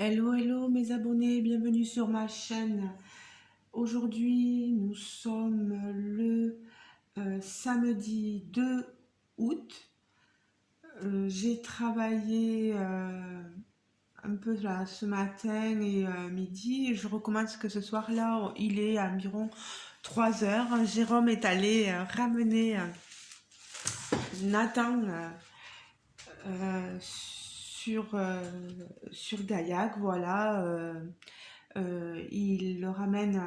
Hello, hello mes abonnés, bienvenue sur ma chaîne. Aujourd'hui, nous sommes le samedi 2 août. J'ai travaillé un peu là ce matin et midi. Je recommence que ce soir-là, il est environ 3 heures. Jérôme est allé ramener Nathan sur Gaillac, voilà. Il le ramène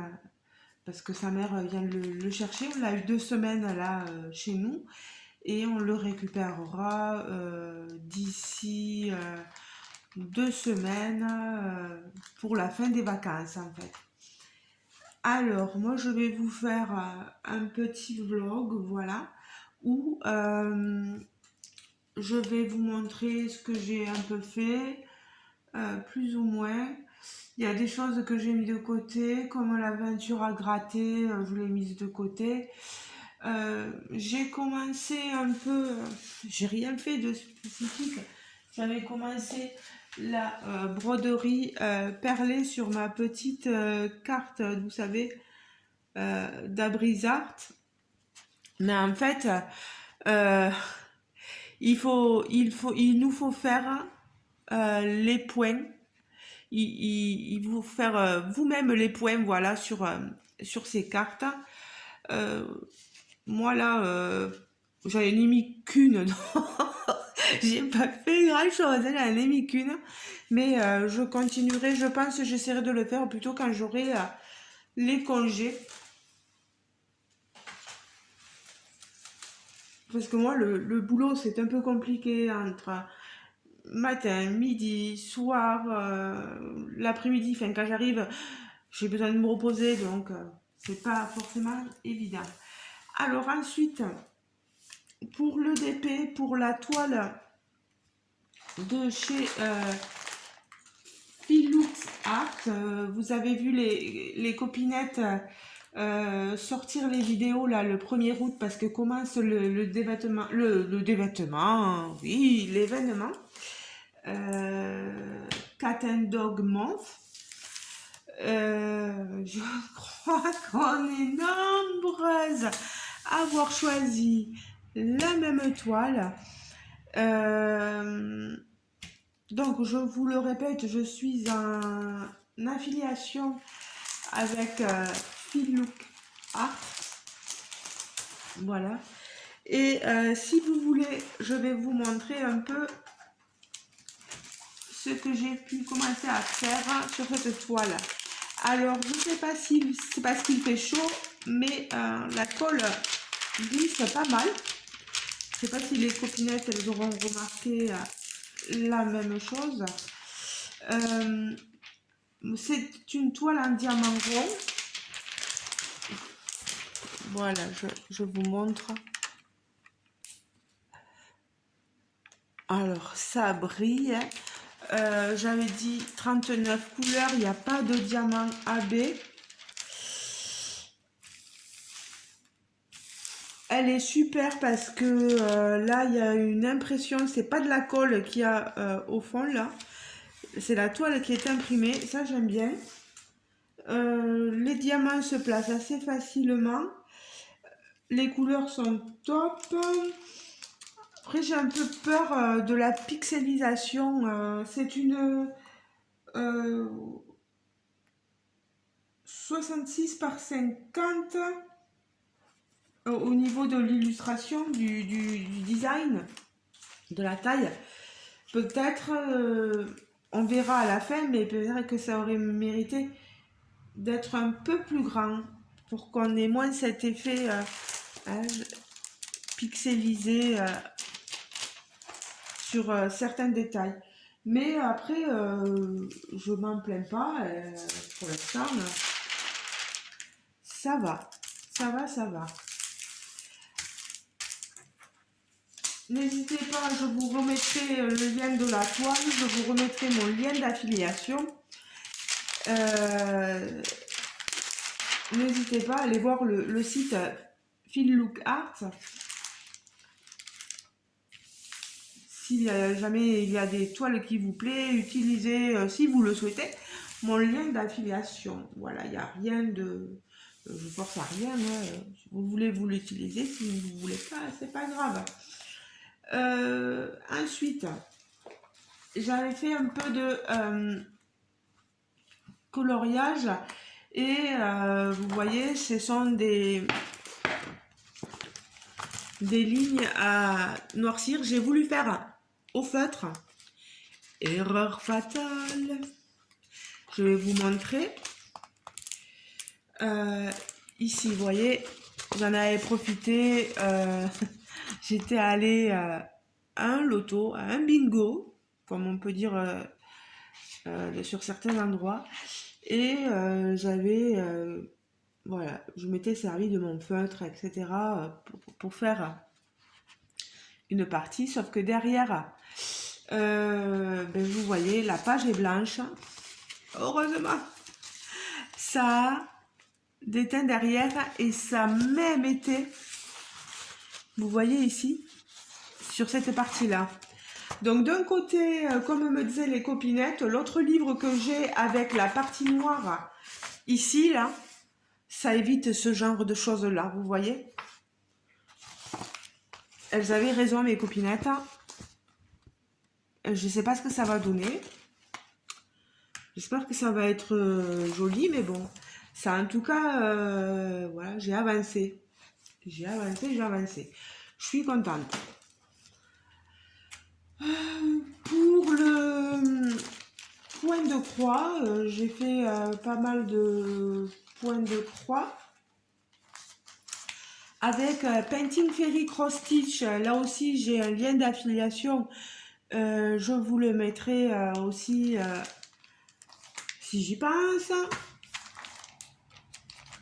parce que sa mère vient le chercher. On l'a eu 2 semaines là chez nous et on le récupérera d'ici 2 semaines pour la fin des vacances en fait. Alors, moi je vais vous faire un petit vlog, voilà, où je vais vous montrer ce que j'ai un peu fait, plus ou moins. Il y a des choses que j'ai mis de côté, comme la peinture à gratter, je l'ai mise de côté. J'ai commencé un peu, j'ai rien fait de spécifique. J'avais commencé la broderie perlée sur ma petite carte, vous savez, d'Abrizart. Mais en fait, euh, il nous faut faire les points. Il vous faire vous-même les points, voilà, sur ces cartes. Euh, Moi là, j'en ai mis qu'une, j'ai pas fait grand chose, j'en ai mis qu'une, mais je continuerai, je pense que j'essaierai de le faire plutôt quand j'aurai les congés, parce que moi le boulot c'est un peu compliqué entre matin, midi, soir, l'après-midi, enfin quand j'arrive, j'ai besoin de me reposer, donc c'est pas forcément évident. Alors ensuite, pour le DP, pour la toile de chez Philux Art, vous avez vu les copinettes sortir les vidéos là le 1er août parce que commence le dévêtement, le dévêtement, oui, l'événement. Cat and Dog Month. Je crois qu'on est nombreuses à avoir choisi la même toile. Donc, je vous le répète, je suis en affiliation avec Phillook Art. Voilà. Et si vous voulez, je vais vous montrer un peu ce que j'ai pu commencer à faire sur cette toile. Alors, je ne sais pas si c'est parce qu'il fait chaud, mais la colle glisse pas mal. Je ne sais pas si les copinettes elles auront remarqué la même chose. C'est une toile en diamant rond. Voilà, je vous montre. Alors, ça brille. J'avais dit 39 couleurs, il n'y a pas de diamant AB. Elle est super parce que là, il y a une impression, c'est pas de la colle qu'il y a au fond là. C'est la toile qui est imprimée, ça j'aime bien. Les diamants se placent assez facilement. Les couleurs sont top. Après, j'ai un peu peur de la pixelisation. C'est une 66 par 50 au niveau de l'illustration, du design, de la taille. Peut-être, on verra à la fin, mais peut-être que ça aurait mérité d'être un peu plus grand pour qu'on ait moins cet effet hein, pixelisé sur certains détails. Mais après, je m'en plains pas. Pour l'instant, ça va. Ça va, ça va. N'hésitez pas, je vous remettrai le lien de la toile, je vous remettrai mon lien d'affiliation. N'hésitez pas à aller voir le site Phillook Art. si jamais il y a des toiles qui vous plaisent, utilisez, si vous le souhaitez, mon lien d'affiliation. Voilà, il n'y a rien de... je force à rien, hein. Si vous voulez, vous l'utilisez. Si vous ne voulez pas, c'est pas grave. Ensuite, j'avais fait un peu de coloriage et vous voyez, ce sont des lignes à noircir. J'ai voulu faire au feutre. Erreur fatale. Je vais vous montrer. Ici, vous voyez, j'en avais profité. J'étais allée à un loto, à un bingo, comme on peut dire sur certains endroits. Et j'avais, voilà, je m'étais servi de mon feutre, etc. Pour faire une partie. Sauf que derrière, vous voyez, la page est blanche. Heureusement, ça a des teintes derrière et ça a même été, vous voyez ici, sur cette partie-là. Donc d'un côté, comme me disaient les copinettes, l'autre livre que j'ai avec la partie noire, ici, là, ça évite ce genre de choses-là, vous voyez. Elles avaient raison, mes copinettes. Je ne sais pas ce que ça va donner. J'espère que ça va être joli, mais bon. Ça, en tout cas, voilà, j'ai avancé. J'ai avancé. Je suis contente. Pour le point de croix, j'ai fait pas mal de points de croix. Avec Painting Fairy Cross Stitch, là aussi j'ai un lien d'affiliation. Je vous le mettrai aussi si j'y pense.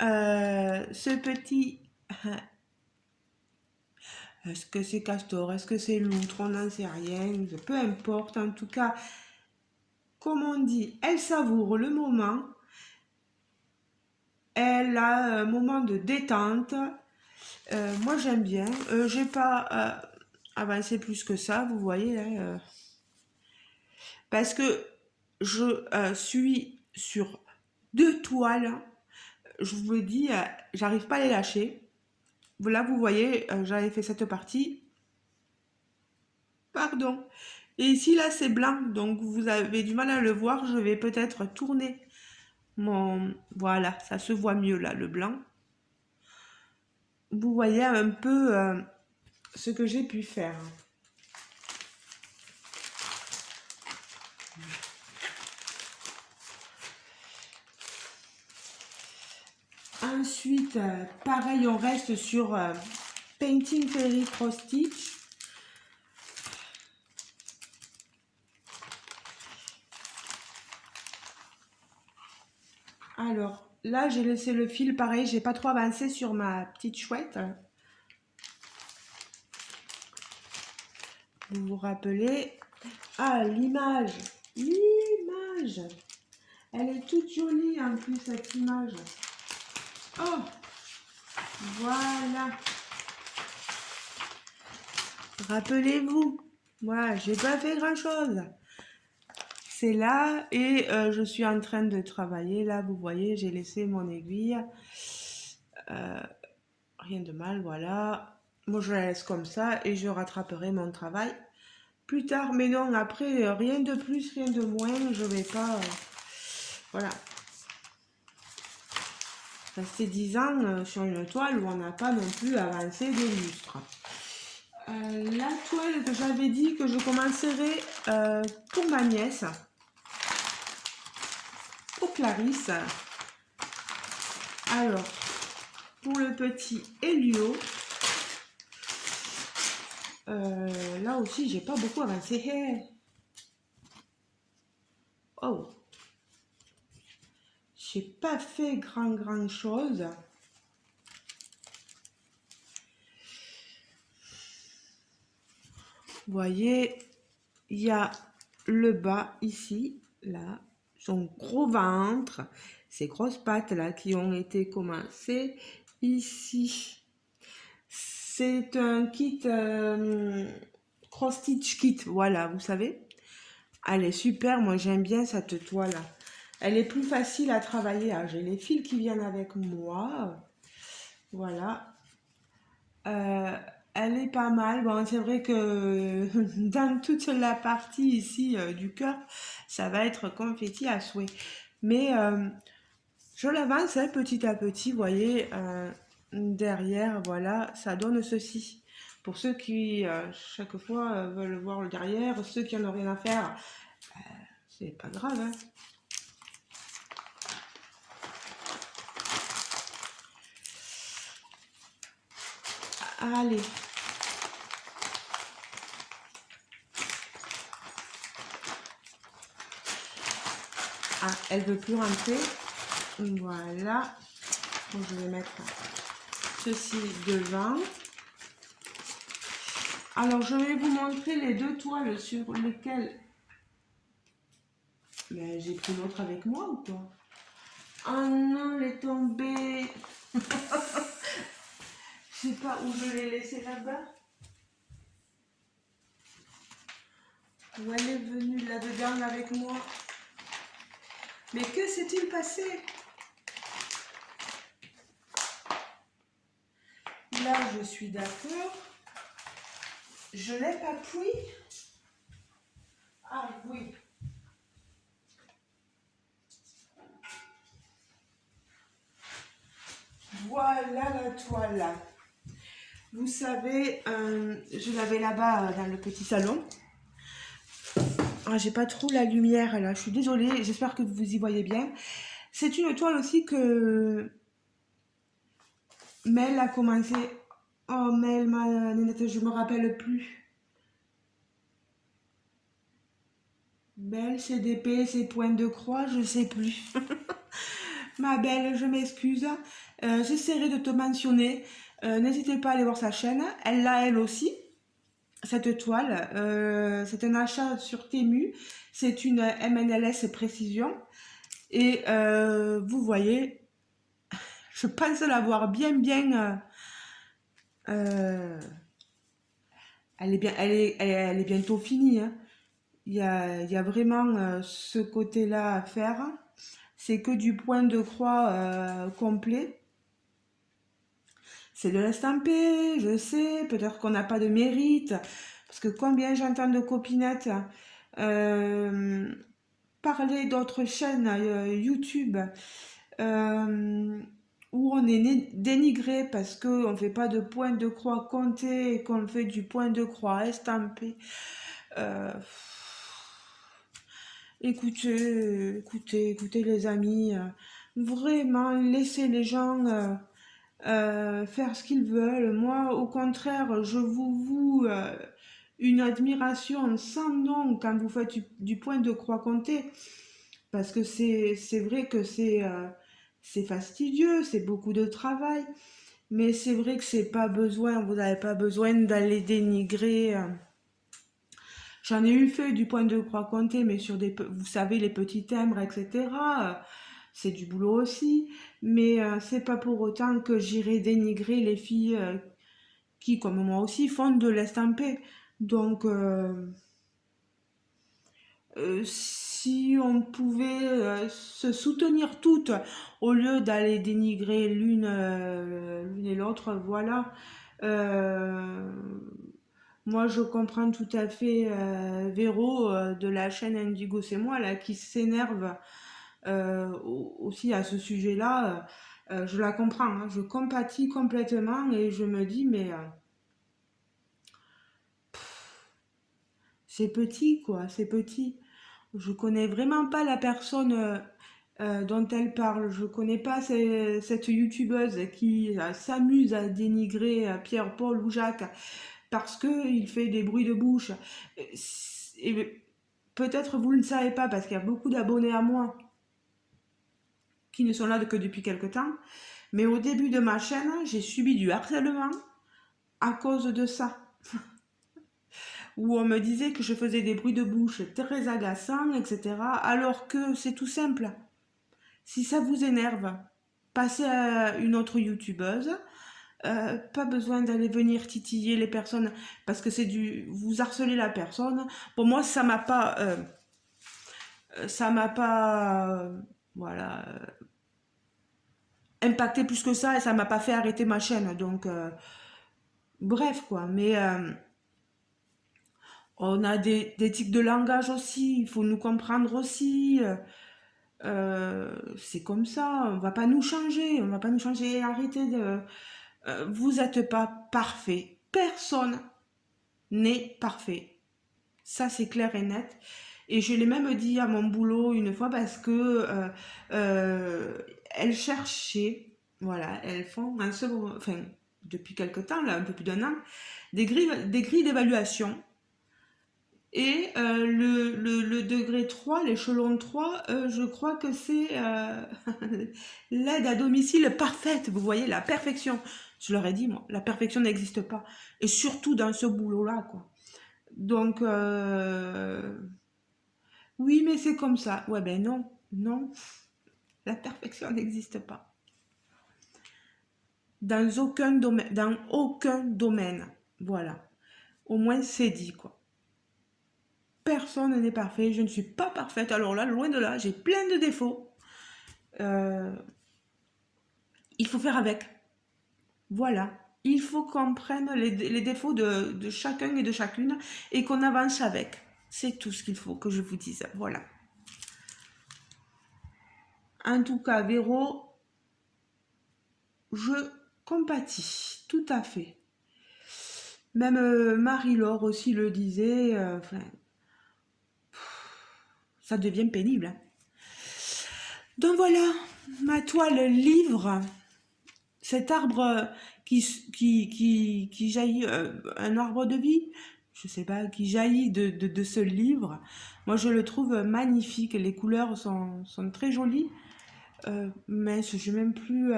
Ce petit... Est-ce que c'est castor? Est-ce que c'est loutre? On n'en sait rien. Peu importe. En tout cas, comme on dit, elle savoure le moment. Elle a un moment de détente. Moi, j'aime bien. J'ai pas avancé plus que ça, vous voyez. Hein, parce que je suis sur 2 toiles. Je vous le dis, j'arrive pas à les lâcher. Là, vous voyez, j'avais fait cette partie. Pardon. Et ici, là, c'est blanc. Donc, vous avez du mal à le voir. Je vais peut-être tourner mon... Voilà, ça se voit mieux, là, le blanc. Vous voyez un peu ce que j'ai pu faire. Ensuite, pareil, on reste sur Painting Fairy Cross Stitch. Alors, là, j'ai laissé le fil pareil, j'ai pas trop avancé sur ma petite chouette. Vous vous rappelez? Ah, l'image. L'image. Elle est toute jolie en plus, cette image. Oh, voilà. Rappelez-vous, moi, j'ai pas fait grand-chose. C'est là et je suis en train de travailler. Là, vous voyez, j'ai laissé mon aiguille. Rien de mal, voilà. Moi, je la laisse comme ça et je rattraperai mon travail plus tard. Mais non, après, rien de plus, rien de moins. Je vais pas... voilà. Rester 10 ans sur une toile où on n'a pas non plus avancé de lustre. La toile que j'avais dit que je commencerai pour ma nièce, pour Clarisse. Alors, pour le petit Elio, là aussi, j'ai pas beaucoup avancé. Oh, j'ai pas fait grand chose. Vous voyez, il y a le bas ici, là, son gros ventre, ces grosses pattes là qui ont été commencées ici. C'est un kit Cross Stitch Kit, voilà, vous savez. Elle est super, moi j'aime bien cette toile. Elle est plus facile à travailler. Ah, j'ai les fils qui viennent avec moi. Voilà. Euh, Elle est pas mal. Bon, c'est vrai que dans toute la partie ici du cœur, ça va être confetti à souhait. Mais je l'avance hein, petit à petit, vous voyez, derrière, voilà, ça donne ceci. Pour ceux qui, chaque fois, veulent voir le derrière, ceux qui en ont rien à faire, c'est pas grave, hein. Allez, ah, elle veut plus rentrer. Voilà. Donc, je vais mettre ceci devant. Alors, je vais vous montrer les deux toiles sur lesquelles... Mais j'ai pris l'autre avec moi ou quoi? Oh non, elle est tombée. Je sais pas où je l'ai laissée là-bas. Où elle est venue là-dedans avec moi. Mais que s'est-il passé? Là, je suis d'accord. Je l'ai pas pris. Ah oui. Voilà la toile. Vous savez, je l'avais là-bas dans le petit salon. Ah, j'ai pas trop la lumière là, je suis désolée, j'espère que vous y voyez bien. C'est une toile aussi que Mel a commencé. Oh Mel, ma nénette, je me rappelle plus. Belle, CDP, c'est point de croix, je sais plus. Ma belle, je m'excuse. J'essaierai de te mentionner. N'hésitez pas à aller voir sa chaîne. Elle l'a elle aussi, cette toile. C'est un achat sur Temu. C'est une MNLS Précision. Et vous voyez, je pense l'avoir euh, elle est bientôt finie. Hein. Il y a vraiment ce côté-là à faire. C'est que du point de croix complet. C'est de l'estamper, je sais. Peut-être qu'on n'a pas de mérite. Parce que combien j'entends de copinettes euh, parler d'autres chaînes YouTube euh, où on est dénigré parce qu'on ne fait pas de point de croix compté et qu'on fait du point de croix estampé. Euh, écoutez les amis, vraiment laissez les gens faire ce qu'ils veulent. Moi, au contraire, je vous voue une admiration sans nom quand vous faites du point de croix compté. Parce que c'est vrai que c'est fastidieux, c'est beaucoup de travail, mais c'est vrai que c'est pas besoin, vous n'avez pas besoin d'aller dénigrer. J'en ai eu fait du point de croix compté, mais sur vous savez, les petits timbres, etc. C'est du boulot aussi, mais c'est pas pour autant que j'irai dénigrer les filles qui, comme moi aussi, font de l'estampé. Donc, si on pouvait se soutenir toutes au lieu d'aller dénigrer l'une et l'autre, voilà. Euh, Moi, je comprends tout à fait Véro de la chaîne Indigo, c'est moi là qui s'énerve aussi à ce sujet-là. Je la comprends, hein, je compatis complètement et je me dis, mais c'est petit quoi, c'est petit. Je connais vraiment pas la personne dont elle parle. Je connais pas cette youtubeuse qui s'amuse à dénigrer Pierre-Paul ou Jacques parce qu'il fait des bruits de bouche. Et peut-être vous ne le savez pas parce qu'il y a beaucoup d'abonnés à moi qui ne sont là que depuis quelque temps. Mais au début de ma chaîne, j'ai subi du harcèlement à cause de ça. Où on me disait que je faisais des bruits de bouche très agaçants, etc. Alors que c'est tout simple. Si ça vous énerve, passez à une autre youtubeuse. Pas besoin d'aller venir titiller les personnes parce que c'est du... Vous harcelez la personne. Pour moi, ça m'a pas, voilà, impacté plus que ça et ça m'a pas fait arrêter ma chaîne. Donc, bref, quoi. Mais on a des tics de langage aussi. Il faut nous comprendre aussi. C'est comme ça. On va pas nous changer. On va pas nous changer. Arrêtez de... vous n'êtes pas parfait. Personne n'est parfait. Ça, c'est clair et net. Et je l'ai même dit à mon boulot une fois parce que elles cherchaient, voilà, elles font un seul, enfin, depuis quelque temps, là, un peu plus d'un an, des grilles d'évaluation. Et le degré 3, l'échelon 3, je crois que c'est l'aide à domicile parfaite. Vous voyez, la perfection. Je leur ai dit, moi, la perfection n'existe pas. Et surtout dans ce boulot-là, quoi. Donc, oui, mais c'est comme ça. Ouais, ben non, non, la perfection n'existe pas. Dans aucun domaine. Voilà. Au moins, c'est dit, quoi. Personne n'est parfait, je ne suis pas parfaite. Alors là, loin de là, j'ai plein de défauts. Il faut faire avec. Voilà. Il faut qu'on prenne les défauts de chacun et de chacune et qu'on avance avec. C'est tout ce qu'il faut que je vous dise. Voilà. En tout cas, Véro, je compatis, tout à fait. Même Marie-Laure aussi le disait, enfin, ça devient pénible. Hein. Donc voilà, ma toile livre, cet arbre qui jaillit, un arbre de vie, je sais pas, qui jaillit de ce livre. Moi, je le trouve magnifique, les couleurs sont très jolies. Mince, je n'ai même plus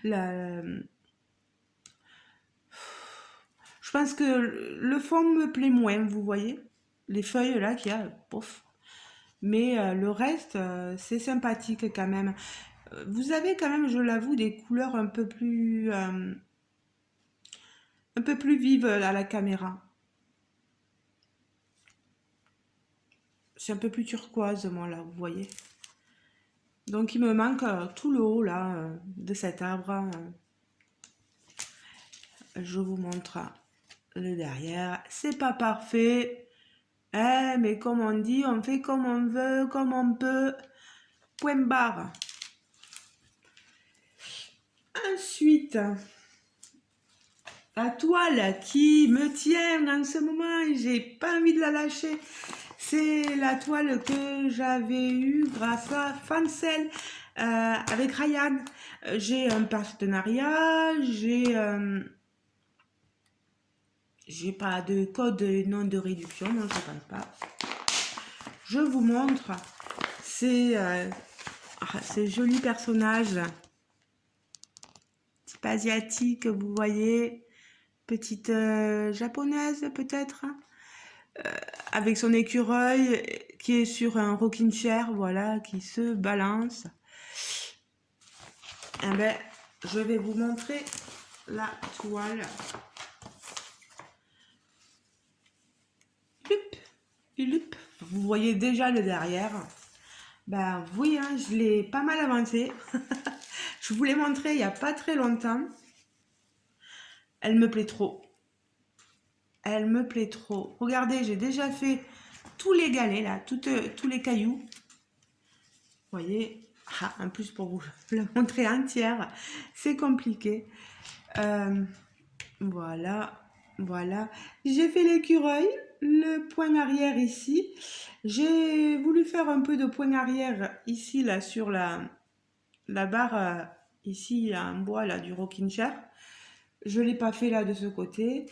la... Je pense que le fond me plaît moins, vous voyez. Les feuilles là qu'il y a, pof. Mais le reste, c'est sympathique quand même. Vous avez quand même, je l'avoue, des couleurs un peu plus vives à la caméra. C'est un peu plus turquoise, moi, là, vous voyez. Donc, il me manque tout le haut, là, de cet arbre. Je vous montre le derrière. C'est pas parfait. Mais comme on dit, on fait comme on veut, comme on peut. Point barre. Ensuite, la toile qui me tient en ce moment, j'ai pas envie de la lâcher. C'est la toile que j'avais eue grâce à Fancel avec Ryan. J'ai un partenariat, j'ai pas de code non de réduction, non, je pense pas. Je vous montre ces jolis personnages. Type asiatique, vous voyez. Petite japonaise peut-être. Avec son écureuil qui est sur un rocking chair, voilà, qui se balance. Eh ben, je vais vous montrer la toile. Vous voyez déjà le derrière. Ben oui, hein, je l'ai pas mal avancé. Je vous l'ai montré il n'y a pas très longtemps. Elle me plaît trop. Elle me plaît trop. Regardez, j'ai déjà fait tous les galets là, tous les cailloux. Vous voyez, en plus pour vous la montrer entière, c'est compliqué. Voilà, voilà. J'ai fait l'écureuil, le point arrière ici. J'ai voulu faire un peu de point arrière ici, là, sur la barre, ici, en bois, là, du rocking chair. Je ne l'ai pas fait là, de ce côté.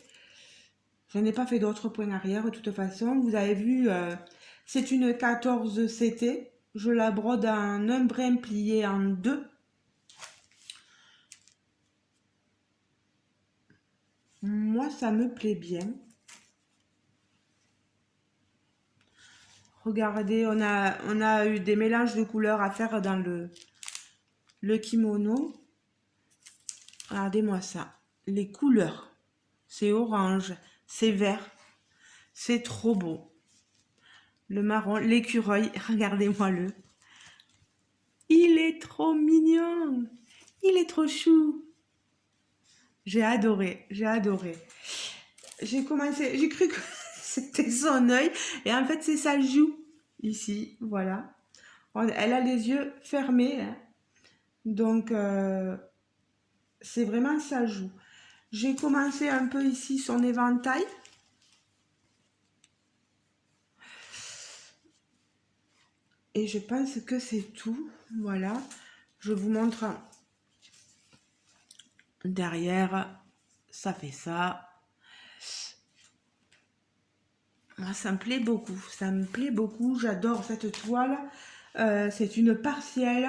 Je n'ai pas fait d'autres points arrière, de toute façon. Vous avez vu, c'est une 14 CT. Je la brode en un brin plié en deux. Moi, ça me plaît bien. Regardez, on a eu des mélanges de couleurs à faire dans le kimono. Regardez-moi ça. Les couleurs. C'est orange, c'est vert. C'est trop beau. Le marron, l'écureuil, regardez-moi-le. Il est trop mignon. Il est trop chou. J'ai adoré, j'ai adoré. J'ai commencé, j'ai cru que c'était son œil. Et en fait, c'est sa joue. Ici, voilà. Elle a les yeux fermés. Hein. Donc, c'est vraiment sa joue. J'ai commencé un peu ici son éventail. Et je pense que c'est tout. Voilà. Je vous montre derrière. Ça fait ça. Moi, ça me plaît beaucoup. Ça me plaît beaucoup. J'adore cette toile. C'est une partielle.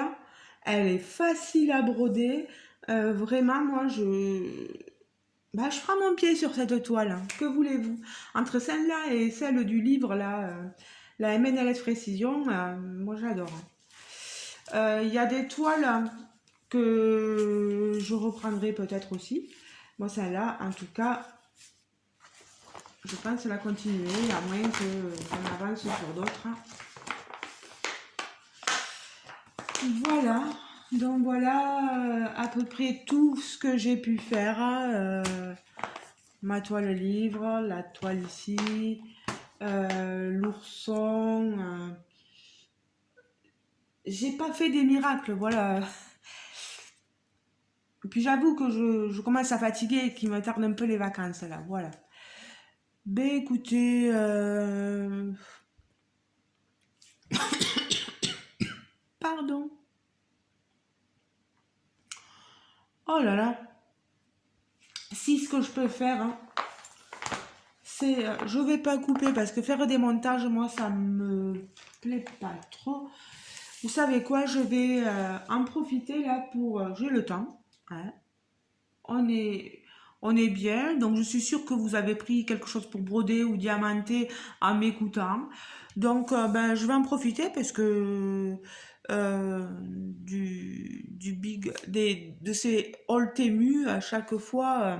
Elle est facile à broder. Vraiment, moi, je prends mon pied sur cette toile. Que voulez-vous? Entre celle-là et celle du livre, là, la MNLS Précision, moi, j'adore. Il y a des toiles que je reprendrai peut-être aussi. Moi, celle-là, en tout cas, je pense la continuer, à moins qu'on avance sur d'autres. Voilà, donc voilà à peu près tout ce que j'ai pu faire. Ma toile livre, la toile ici, l'ourson. J'ai pas fait des miracles, voilà. Et puis j'avoue que je commence à fatiguer et qu'il me tarde un peu les vacances là, voilà. Ben écoutez, pardon. Oh là là. Si ce que je peux faire, hein, c'est, je vais pas couper parce que faire des montages, moi, ça me plaît pas trop. Vous savez quoi, je vais en profiter là pour, j'ai le temps, hein. On est, on est bien, donc je suis sûre que vous avez pris quelque chose pour broder ou diamanter en m'écoutant. Donc, ben, je vais en profiter parce que de ces all témus à chaque fois.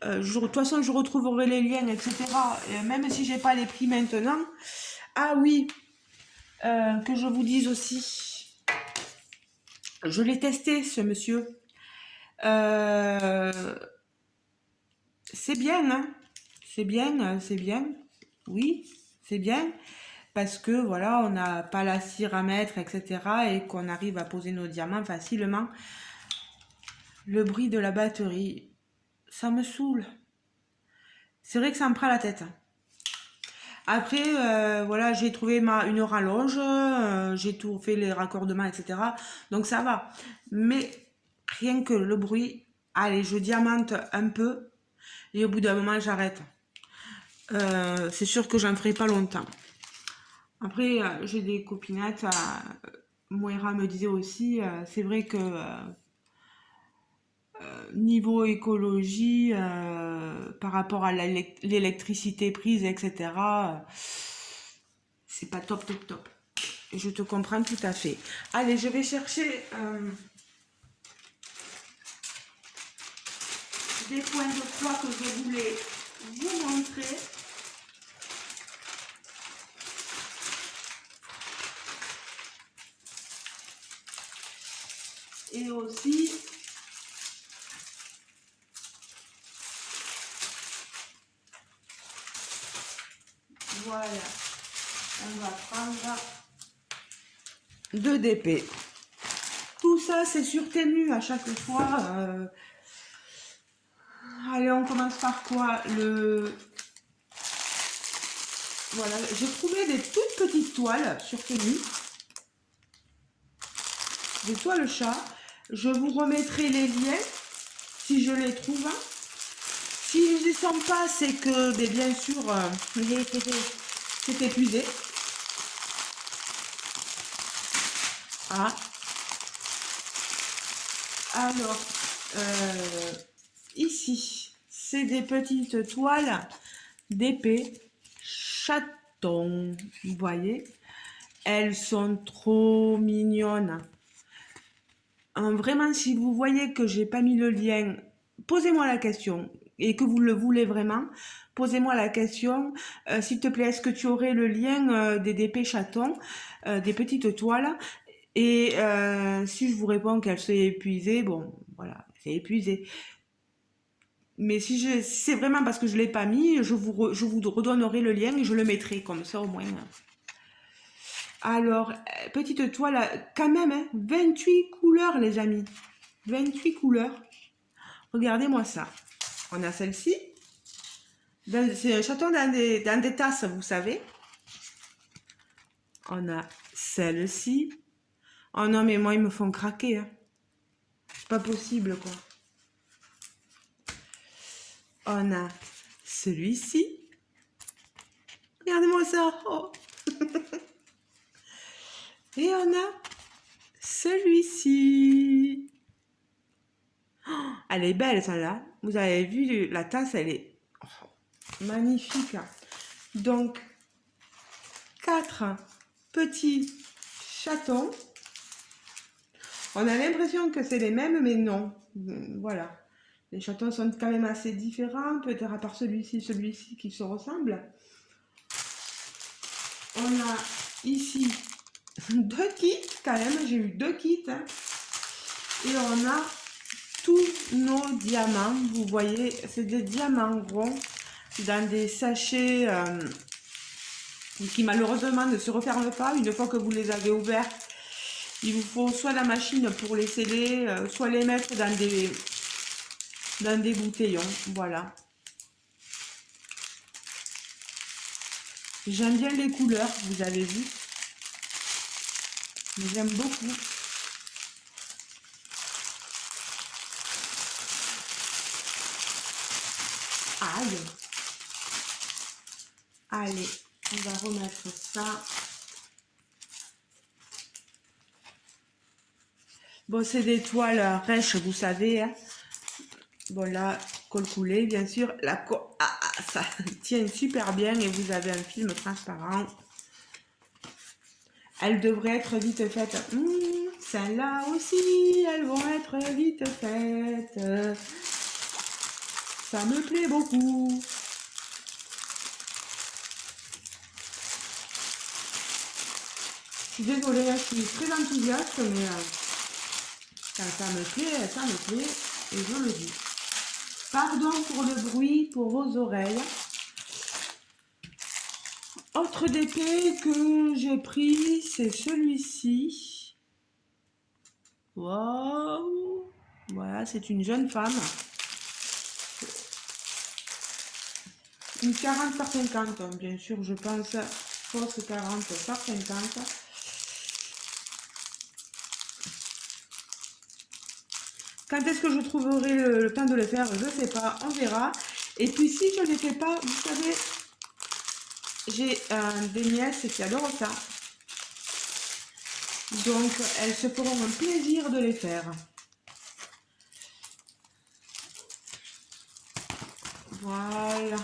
De toute façon, je retrouverai les liens, etc. Et même si j'ai pas les prix maintenant. Ah oui, que je vous dise aussi. Je l'ai testé, ce monsieur. Euh, c'est bien, hein. C'est bien, c'est bien. Oui, c'est bien. Parce que voilà, on n'a pas la cire à mettre, etc. Et qu'on arrive à poser nos diamants facilement. Le bruit de la batterie, ça me saoule. C'est vrai que ça me prend la tête. Après, voilà, j'ai trouvé une rallonge, j'ai tout fait les raccordements, etc. Donc ça va. Mais rien que le bruit, allez, je diamante un peu et au bout d'un moment, j'arrête. C'est sûr que j'en ferai pas longtemps. Après, j'ai des copinettes. Moira me disait aussi, c'est vrai que niveau écologie, par rapport à l'électricité prise, etc., c'est pas top, top, top. Je te comprends tout à fait. Allez, je vais chercher des points de croix que je voulais vous montrer. Et aussi, voilà, on va prendre 2 DP. Tout ça, c'est sur Temu à chaque fois. Allez, on commence par quoi? Voilà, j'ai trouvé des toutes petites toiles sur Temu. Des toiles chat. Je vous remettrai les liens si je les trouve. S'ils ne sont pas, c'est que, bien sûr, c'est épuisé. Ah. Alors, ici, c'est des petites toiles d'épée chaton. Vous voyez, elles sont trop mignonnes. Vraiment, si vous voyez que j'ai pas mis le lien, posez-moi la question et que vous le voulez vraiment, posez-moi la question. S'il te plaît, est-ce que tu aurais le lien des DP chatons, des petites toiles? Et si je vous réponds qu'elle s'est épuisée, bon, voilà, c'est épuisé. Mais si c'est vraiment parce que je l'ai pas mis, je vous redonnerai le lien et je le mettrai comme ça au moins. Alors, petite toile, quand même, hein, 28 couleurs, les amis. 28 couleurs. Regardez-moi ça. On a celle-ci. C'est un chaton dans des tasses, vous savez. On a celle-ci. Oh non, mais moi, ils me font craquer. Hein. C'est pas possible, quoi. On a celui-ci. Regardez-moi ça. Oh. Et on a celui-ci. Oh, elle est belle, celle-là. Vous avez vu, la tasse, elle est magnifique. Donc, 4 petits chatons. On a l'impression que c'est les mêmes, mais non. Voilà. Les chatons sont quand même assez différents, peut-être à part celui-ci qui se ressemble. On a ici 2 kits, quand même. J'ai eu 2 kits. Hein. Et on a tous nos diamants. Vous voyez, c'est des diamants ronds dans des sachets qui malheureusement ne se referment pas. Une fois que vous les avez ouverts, il vous faut soit la machine pour les sceller, soit les mettre dans des bouteillons. Voilà. J'aime bien les couleurs, vous avez vu. J'aime beaucoup. Aïe. Allez, on va remettre ça. Bon, c'est des toiles rêches, vous savez. Hein. Bon, là, colle coulée, bien sûr. Ça tient super bien et vous avez un film transparent. Elles devraient être vite faites. Celles-là aussi, elles vont être vite faites. Ça me plaît beaucoup. Je suis désolée, je suis très enthousiaste, mais ça me plaît, et je le dis. Pardon pour le bruit, pour vos oreilles. Autre DP que j'ai pris, c'est celui-ci. Wow. Voilà, c'est une jeune femme. Une 40 par 50, bien sûr, je pense. Fausse 40 par 50. Quand est-ce que je trouverai le temps de le faire? Je ne sais pas, on verra. Et puis si je ne les fais pas, vous savez, j'ai des nièces qui adorent ça. Donc elles se feront un plaisir de les faire. Voilà.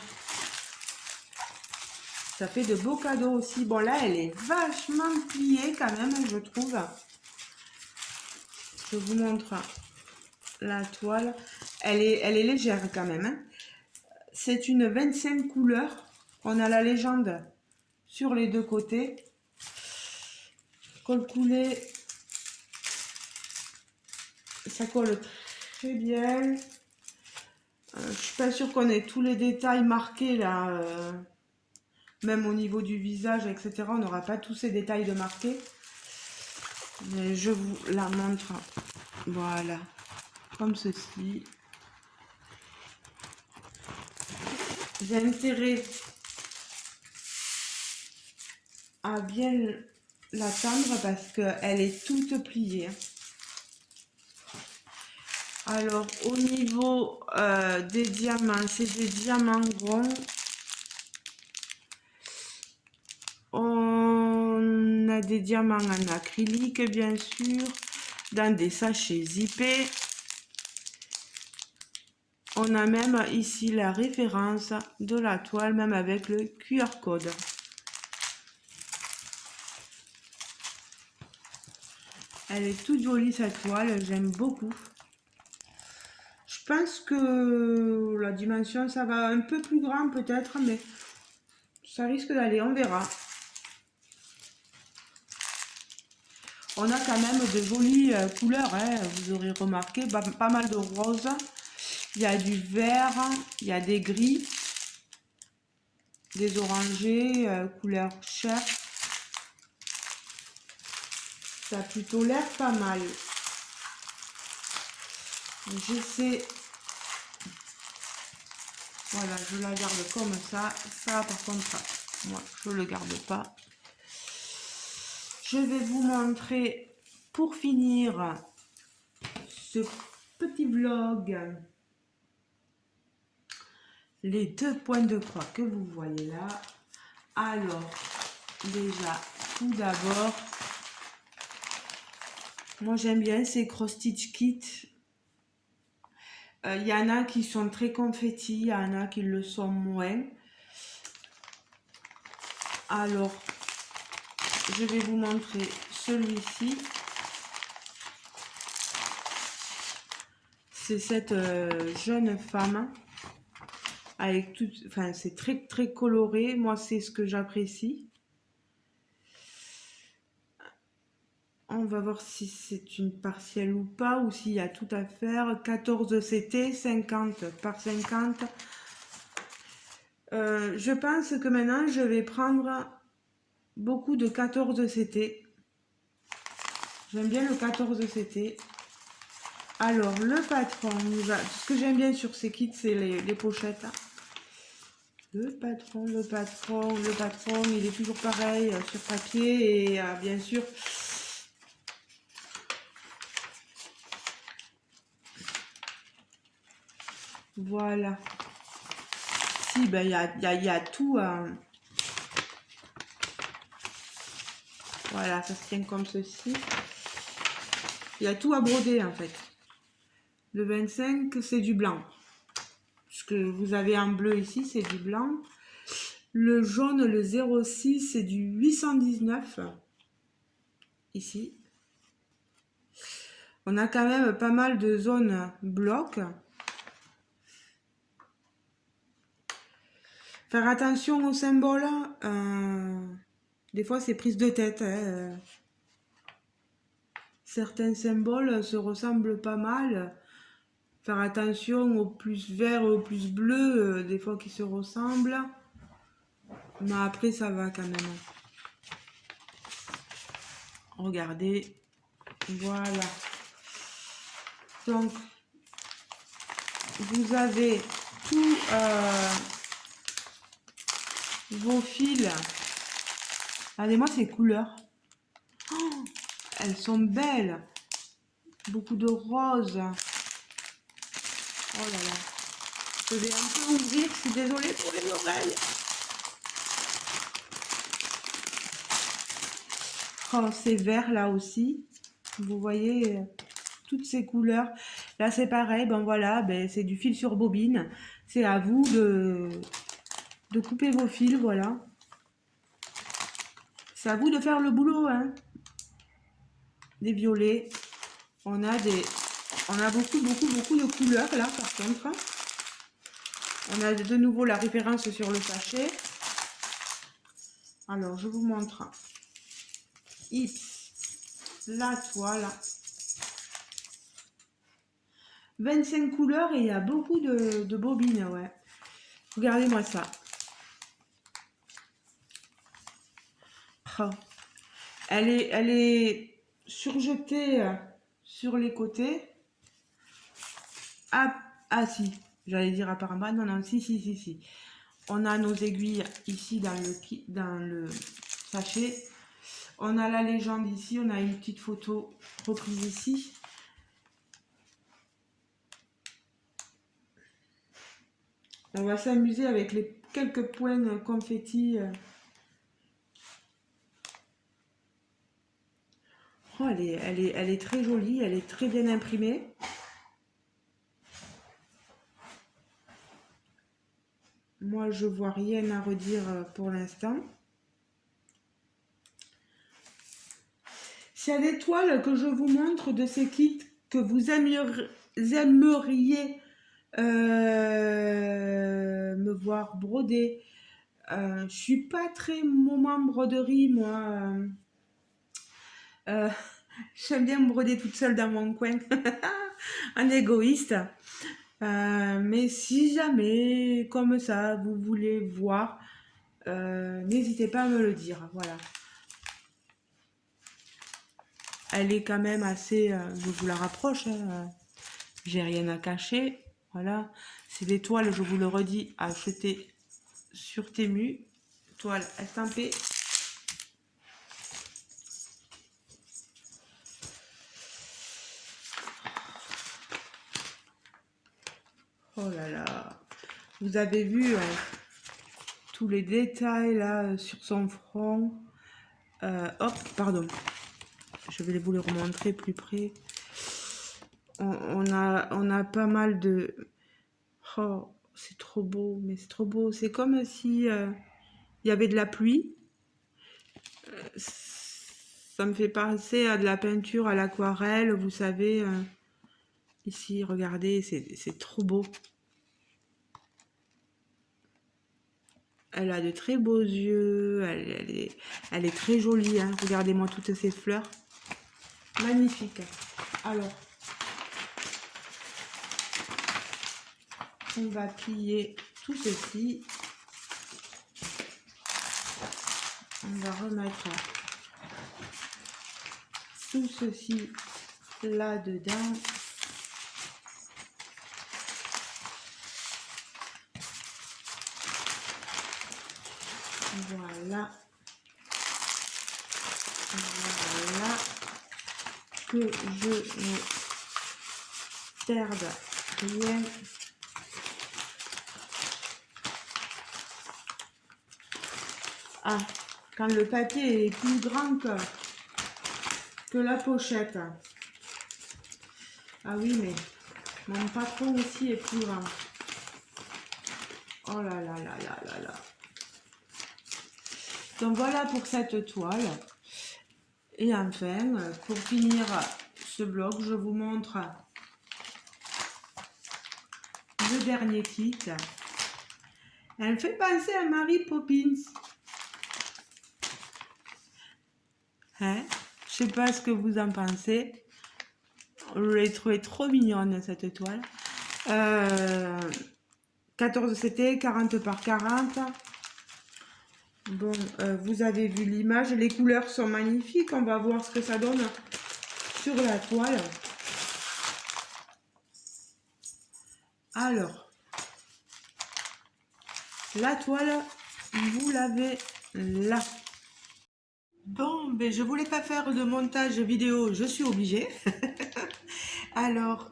Ça fait de beaux cadeaux aussi. Bon là, elle est vachement pliée quand même, je trouve. Je vous montre la toile. Elle est légère quand même. Hein. C'est une 25 couleurs. On a la légende sur les deux côtés. Colle coulée. Ça colle très bien. Je suis pas sûre qu'on ait tous les détails marqués là. Même au niveau du visage, etc. On n'aura pas tous ces détails de marqués. Mais je vous la montre. Voilà. Comme ceci. J'ai intérêt à bien la tendre parce qu'elle est toute pliée. Alors, au niveau des diamants, c'est des diamants ronds. On a des diamants en acrylique, bien sûr, dans des sachets zippés. On a même ici la référence de la toile, même avec le QR code. Elle est toute jolie cette toile, j'aime beaucoup. Je pense que la dimension, ça va un peu plus grand peut-être, mais ça risque d'aller, on verra. On a quand même de jolies couleurs, hein. Vous aurez remarqué, pas mal de roses. Il y a du vert, il y a des gris, des orangés, couleur chair. Ça a plutôt l'air pas mal. J'essaie. Voilà, je la garde comme ça. Ça, par contre, moi, je ne le garde pas. Je vais vous montrer, pour finir, ce petit vlog, les 2 points de croix que vous voyez là. Alors, déjà, tout d'abord, moi j'aime bien ces cross-stitch kits. Il y en a qui sont très confetti, il y en a qui le sont moins. Alors, je vais vous montrer celui-ci. C'est cette jeune femme avec tout, enfin c'est très très coloré. Moi c'est ce que j'apprécie. On va voir si c'est une partielle ou pas, ou s'il y a tout à faire. 14 CT, 50 par 50. Je pense que maintenant je vais prendre beaucoup de 14 CT. J'aime bien le 14 CT. Alors le patron, ce que j'aime bien sur ces kits, c'est les pochettes. Le patron, il est toujours pareil sur papier et bien sûr, voilà. Si, ben il y a tout. Voilà, ça se tient comme ceci. Il y a tout à broder en fait. Le 25, c'est du blanc. Ce que vous avez en bleu ici, c'est du blanc. Le jaune, le 06, c'est du 819. Ici. On a quand même pas mal de zones blocs. Faire attention aux symboles. Des fois, c'est prise de tête. Hein. Certains symboles se ressemblent pas mal. Faire attention au plus vert et au plus bleu, des fois qui se ressemblent. Mais après, ça va quand même. Regardez. Voilà. Donc, vous avez tous vos fils. Regardez-moi ces couleurs. Oh, elles sont belles. Beaucoup de roses. Oh là là. Je vais un peu ouvrir. Je suis désolée pour les oreilles. Oh, c'est vert là aussi. Vous voyez toutes ces couleurs. Là, c'est pareil. Ben voilà, ben, c'est du fil sur bobine. C'est à vous de couper vos fils. Voilà. C'est à vous de faire le boulot. Hein. Des violets. On a beaucoup de couleurs là, par contre. On a de nouveau la référence sur le sachet. Alors, je vous montre. Ips, la toile. 25 couleurs et il y a beaucoup de bobines, ouais. Regardez-moi ça. Oh. Elle est surjetée sur les côtés. Ah si, j'allais dire apparemment. Non, non, si. On a nos aiguilles ici dans le sachet. On a la légende ici, on a une petite photo reprise ici. On va s'amuser avec les quelques points confettis. Oh, elle est très jolie, elle est très bien imprimée. Moi, je vois rien à redire pour l'instant. s'il y a des toiles que je vous montre de ces kits que vous aimeriez me voir broder, je suis pas très moment broderie, moi. Euh, J'aime bien me broder toute seule dans mon coin, un égoïste. Mais si jamais, comme ça, vous voulez voir, n'hésitez pas à me le dire. Voilà. Elle est quand même assez. Je vous la rapproche. Hein, j'ai rien à cacher. Voilà. C'est des toiles, je vous le redis, à acheter sur Temu. Toile estampée. Oh là là. Vous avez vu tous les détails là sur son front. Hop, pardon. Je vais vous les remontrer plus près. On a pas mal de... Oh, c'est trop beau, mais c'est trop beau. C'est comme si il y avait de la pluie. Ça me fait penser à de la peinture à l'aquarelle, vous savez. Ici, regardez, c'est trop beau. Elle a de très beaux yeux, elle est très jolie. Hein. Regardez-moi toutes ces fleurs. Magnifique. Alors, on va plier tout ceci. On va remettre tout ceci là-dedans. Voilà. Voilà. Que je ne perde rien. Ah, quand le papier est plus grand que la pochette. Ah oui, mais mon patron aussi est plus grand. Oh là là là là là là. Donc voilà pour cette toile. Et enfin, pour finir ce vlog, je vous montre le dernier kit. Elle me fait penser à Mary Poppins. Hein? Je sais pas ce que vous en pensez. Je l'ai trouvée trop mignonne cette toile. 14 CT, 40 par 40. Bon, vous avez vu l'image. Les couleurs sont magnifiques. On va voir ce que ça donne sur la toile. Alors, la toile, vous l'avez là. Bon, ben je voulais pas faire de montage vidéo, je suis obligée. Alors,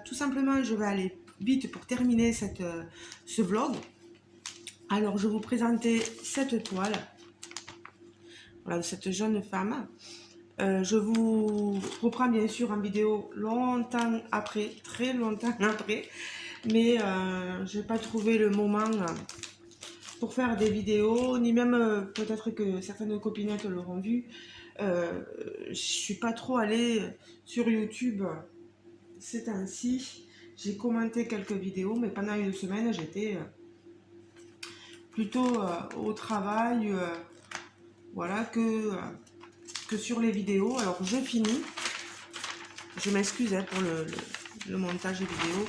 tout simplement, je vais aller vite pour terminer ce vlog. Alors, je vais vous présenter cette toile. Voilà, cette jeune femme. Je vous reprends bien sûr en vidéo longtemps après, très longtemps après. Mais je n'ai pas trouvé le moment pour faire des vidéos, ni même peut-être que certaines copinettes l'auront vu. Je suis pas trop allée sur YouTube ces temps-ci. J'ai commenté quelques vidéos, mais pendant une semaine, j'étais plutôt au travail, voilà, que sur les vidéos. Alors, je finis. Je m'excuse pour le montage vidéo.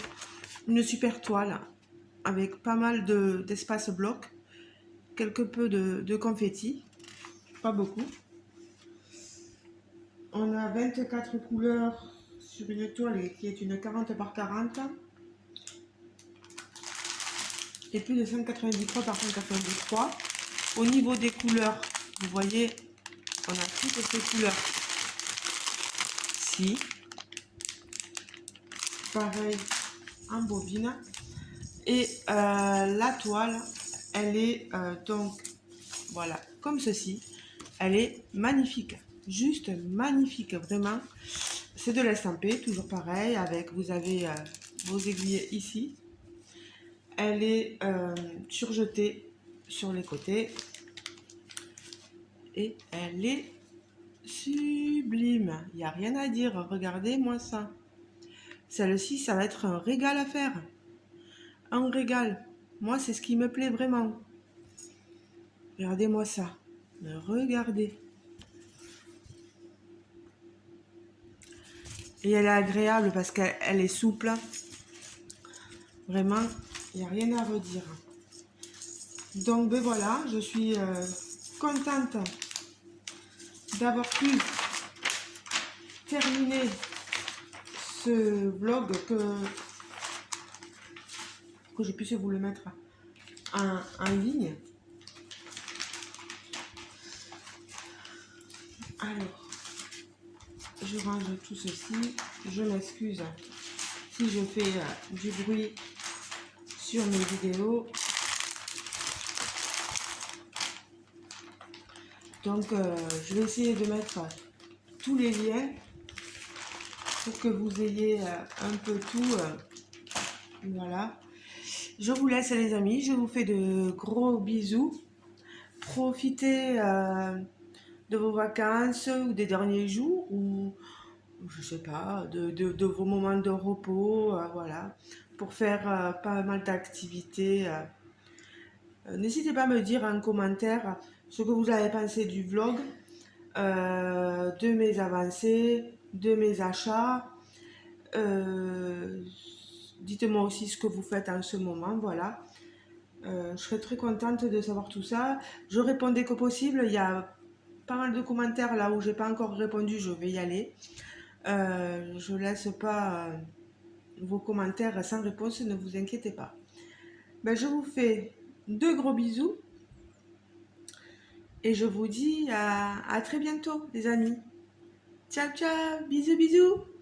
Une super toile avec pas mal d'espace bloc, quelque peu de confetti, pas beaucoup. On a 24 couleurs sur une toile qui est une 40 par 40 et plus de 193 par 183. Au niveau des couleurs, vous voyez, on a toutes ces couleurs ci. Pareil en bobine. Et la toile, elle est donc, voilà, comme ceci. Elle est magnifique, juste magnifique, vraiment. C'est de l'estampé, toujours pareil, avec, vous avez vos aiguilles ici. Elle est surjetée sur les côtés. Et elle est sublime. Il n'y a rien à dire. Regardez-moi ça. Celle-ci, ça va être un régal à faire. Un régal. Moi, c'est ce qui me plaît vraiment. Regardez-moi ça. Regardez. Et elle est agréable parce qu'elle est souple. Vraiment, il n'y a rien à redire. Donc, ben voilà, je suis contente d'avoir pu terminer ce vlog que j'ai pu vous le mettre en ligne. Alors, je range tout ceci. Je m'excuse si je fais du bruit sur mes vidéos. Donc, je vais essayer de mettre tous les liens pour que vous ayez un peu tout. Voilà. Je vous laisse les amis. Je vous fais de gros bisous. Profitez de vos vacances ou des derniers jours ou je sais pas, de vos moments de repos, voilà, pour faire pas mal d'activités. N'hésitez pas à me dire en commentaire ce que vous avez pensé du vlog, de mes avancées, de mes achats. Dites-moi aussi ce que vous faites en ce moment, voilà. Je serais très contente de savoir tout ça. Je réponds dès que possible. Il y a pas mal de commentaires là où j'ai pas encore répondu, je vais y aller. Je laisse pas vos commentaires sans réponse, ne vous inquiétez pas. Ben, je vous fais de gros bisous et je vous dis à très bientôt les amis. Ciao ciao, bisous bisous.